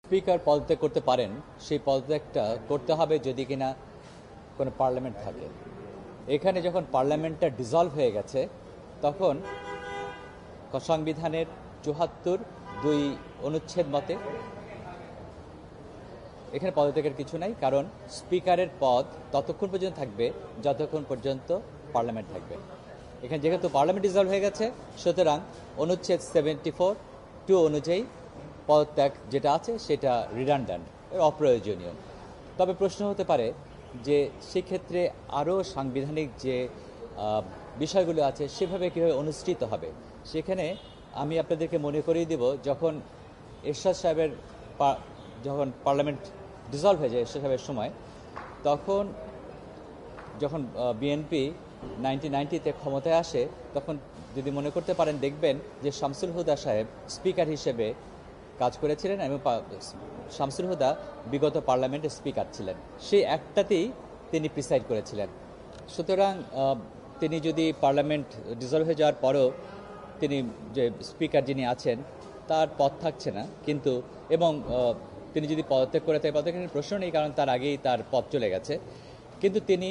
Speaker পদত্যাগ করতে পারেন, সেই পদত্যাগটা করতে হবে যদি কিনা কোনো পার্লামেন্ট থাকে। এখানে যখন পার্লামেন্টটা ডিসলভ হয়ে গেছে তখন সংবিধানের ৭৪(২) অনুচ্ছেদ মতে এখানে পদত্যাগের কিছু নাই, কারণ স্পিকারের পদ ততক্ষণ পর্যন্ত থাকবে যতক্ষণ পর্যন্ত পার্লামেন্ট থাকবে। এখানে যেহেতু পার্লামেন্ট ডিসলভ হয়ে গেছে, সুতরাং অনুচ্ছেদ 74(2) অনুযায়ী পদত্যাগ যেটা আছে সেটা রিডান্ডেন্ট, অপ্রয়োজনীয়। তবে প্রশ্ন হতে পারে যে সেক্ষেত্রে আরও সাংবিধানিক যে বিষয়গুলো আছে সেভাবে কীভাবে অনুষ্ঠিত হবে। সেখানে আমি আপনাদেরকে মনে করিয়ে দেব, যখন এরশাদ সাহেবের যখন পার্লামেন্ট ডিসলভ হয়ে যায় এরশাদ সাহেবের সময়, তখন যখন বিএনপি 1990-তে ক্ষমতায় আসে, তখন যদি মনে করতে পারেন দেখবেন যে শামসুল হুদা সাহেব স্পিকার হিসেবে কাজ করেছিলেন এবং শামসুল হুদা বিগত পার্লামেন্টের স্পিকার ছিলেন, সেই একটাতেই তিনি প্রিসাইড করেছিলেন। সুতরাং তিনি যদি পার্লামেন্ট ডিসলভ হয়ে যাওয়ার পরও তিনি যে স্পিকার যিনি আছেন তার পদ থাকছে না, কিন্তু এবং তিনি যদি পদত্যাগ করে থাকে, পদত্যাগের প্রশ্ন নেই, কারণ তার আগেই তার পদ চলে গেছে, কিন্তু তিনি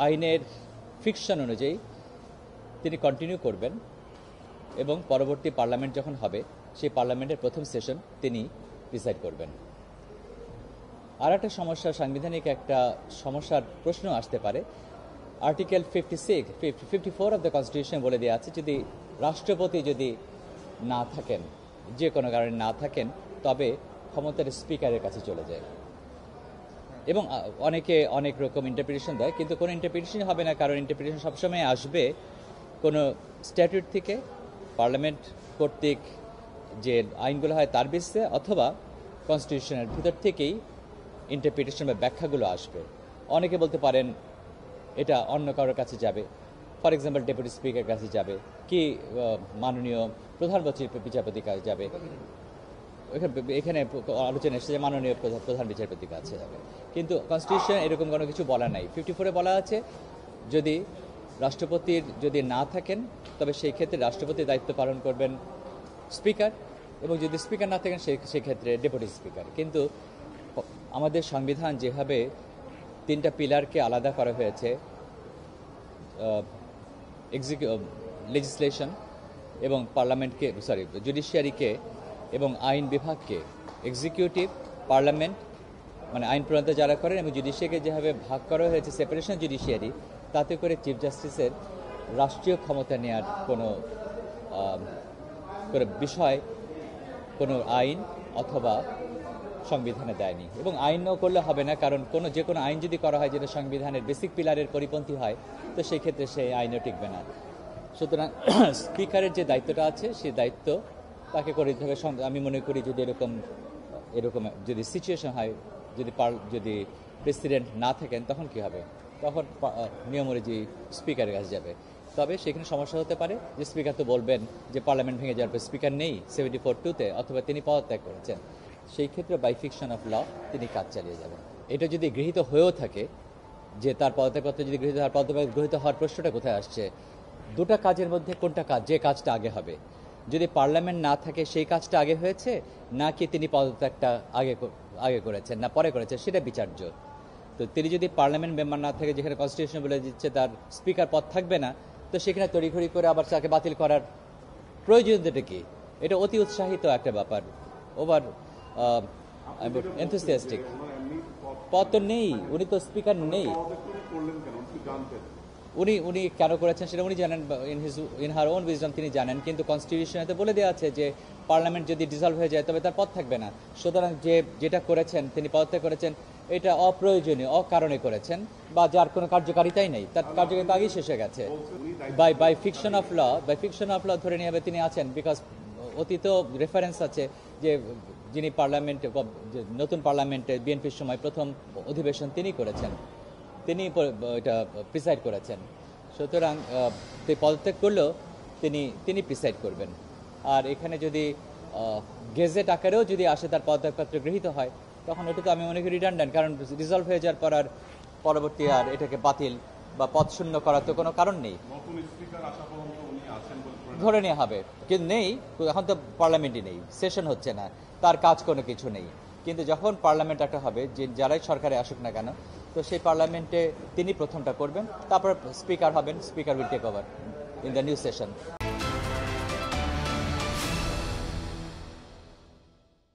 আইনের ফিকশন অনুযায়ী তিনি কন্টিনিউ করবেন এবং পরবর্তী পার্লামেন্ট যখন হবে সেই পার্লামেন্টের প্রথম সেশন তিনি প্রিসাইড করবেন। আর একটা সমস্যা, সাংবিধানিক একটা সমস্যার প্রশ্ন আসতে পারে। আর্টিকেল 54 অফ দ্য কনস্টিটিউশন বলে দেওয়া আছে, যদি রাষ্ট্রপতি যদি না থাকেন, যে কোনো কারণে না থাকেন, তবে ক্ষমতার স্পিকারের কাছে চলে যায়। এবং অনেকে অনেক রকম ইন্টারপ্রিটেশন দেয়, কিন্তু কোনো ইন্টারপ্রিটেশন হবে না, কারণ ইন্টারপ্রিটেশন সবসময় আসবে কোনো স্ট্যাটিউট থেকে, পার্লামেন্ট কর্তৃক যে আইনগুলো হয় তার বেসিসে, অথবা কনস্টিটিউশনের ভিতর থেকেই ইন্টারপ্রিটেশন বা ব্যাখ্যাগুলো আসবে। অনেকে বলতে পারেন এটা অন্য কারোর কাছে যাবে, ফর এক্সাম্পল ডেপুটি স্পিকার কাছে যাবে, কি মাননীয় প্রধান বিচারপতির কাছে যাবে। এখানে আলোচনা এসেছে যে মাননীয় প্রধান বিচারপতির কাছে যাবে, কিন্তু কনস্টিটিউশন এরকম কোনো কিছু বলা নাই। 54-এ বলা আছে যদি রাষ্ট্রপতির যদি না থাকেন তবে সেই ক্ষেত্রে রাষ্ট্রপতির দায়িত্ব পালন করবেন স্পিকার, এবং যদি স্পিকার না থাকেন সেই ক্ষেত্রে ডেপুটি স্পিকার। কিন্তু আমাদের সংবিধান যেভাবে 3টা পিলারকে আলাদা করা হয়েছে, লেজিসলেশন এবং পার্লামেন্টকে, জুডিশিয়ারিকে এবং আইন বিভাগকে, এক্সিকিউটিভ, পার্লামেন্ট মানে আইন প্রণয়ন যারা করেন, এবং জুডিশিয়ারিকে যেভাবে ভাগ করা হয়েছে, সেপারেশন জুডিশিয়ারি, তাতে করে চিফ জাস্টিসের রাষ্ট্রীয় ক্ষমতা নেওয়ার কোনো বিষয় কোনো আইন অথবা সংবিধানে দেয়নি, এবং আইনও করলে হবে না, কারণ যে কোনো আইন যদি করা হয় যেটা সংবিধানের বেসিক পিলারের পরিপন্থী হয়, তো সেই ক্ষেত্রে সেই আইনও টিকবে না। সুতরাং স্পিকারের যে দায়িত্বটা আছে সেই দায়িত্ব তাকে করে দিতে হবে। আমি মনে করি যদি এরকম যদি সিচুয়েশন হয়, যদি প্রেসিডেন্ট না থাকেন, তখন কি হবে? তখন নিয়ম অনুযায়ী স্পিকারের কাছে যাবে। তবে সেখানে সমস্যা হতে পারে যে স্পিকার তো বলবেন যে পার্লামেন্ট ভেঙে যাওয়ার পর স্পিকার নেই 74(2)-তে, অথবা তিনি পদত্যাগ করেছেন, সেই ক্ষেত্রে বাই ফিকশন অফ ল তিনি কাজ চালিয়ে যাবেন। এটা যদি গৃহীত হয়েও থাকে যে তার পদত্যাগপত্র যদি গৃহীত হওয়ার প্রশ্নটা কোথায় আসছে? দুটা কাজের মধ্যে কোনটা কাজ, যে কাজটা আগে হবে? যদি পার্লামেন্ট না থাকে সেই কাজটা আগে হয়েছে, নাকি তিনি পদত্যাগটা আগে করেছেন না পরে করেছেন, সেটা বিচার্য। তো তিনি যদি পার্লামেন্ট মেম্বার না থাকে, যেখানে কনস্টিটিউশন বলে দিচ্ছে তার স্পিকার পদ থাকবে না, তো সেখানে তড়িঘড়ি করে আবার তাকে বাতিল করার প্রয়োজনীয়তা কি? এটা অতি উৎসাহিত একটা ব্যাপার, ওভার এনথুসিয়াস্টিক। পদ তো নেই, উনি তো স্পিকার নেই। উনি কেন করেছেন সেটা উনি জানেন, ইন হার ওন উইজডম তিনি জানেন, কিন্তু কনস্টিটিউশনে বলে দেওয়া আছে যে পার্লামেন্ট যদি ডিসলভ হয়ে যায় তবে তার পদ থাকবে না। সুতরাং যেটা করেছেন, তিনি পদত্যাগ করেছেন, এটা অপ্রয়োজনীয়, অকারণে করেছেন, বা যার কোনো কার্যকারিতাই নেই, তার কার্যকারিতা আগেই শেষ হয়ে গেছে। বাই ফিকশন অফ ল ধরে নিয়ে তিনি আছেন, বিকজ অতীত রেফারেন্স আছে যে যিনি নতুন পার্লামেন্টে বিএনপির সময় প্রথম অধিবেশন তিনি করেছেন, তিনি এটা প্রিসাইড করেছেন। সুতরাং পদত্যাগ করলেও তিনি প্রিসাইড করবেন। আর এখানে যদি গেজেট আকারেও যদি আসে তার পদত্যাগপত্র গৃহীত হয়, তখন এটা তো আমি মনে করি রিডান্ডেন্ট, কারণ রিজলভ হয়ে যাওয়ার পর আর পরবর্তী আর এটাকে বাতিল বা পদ শূন্য করার তো কোনো কারণ নেই, ধরে নেওয়া হবে। কিন্তু নেই, এখন তো পার্লামেন্টই নেই, সেশন হচ্ছে না, তার কাজ কোনো কিছু নেই। কিন্তু যখন পার্লামেন্ট একটা হবে, যে যারাই সরকারে আসুক না কেন, তো সেই পার্লামেন্টে তিনি প্রথমটা করবেন, তারপর স্পিকার হবেন, speaker will take over in the new session.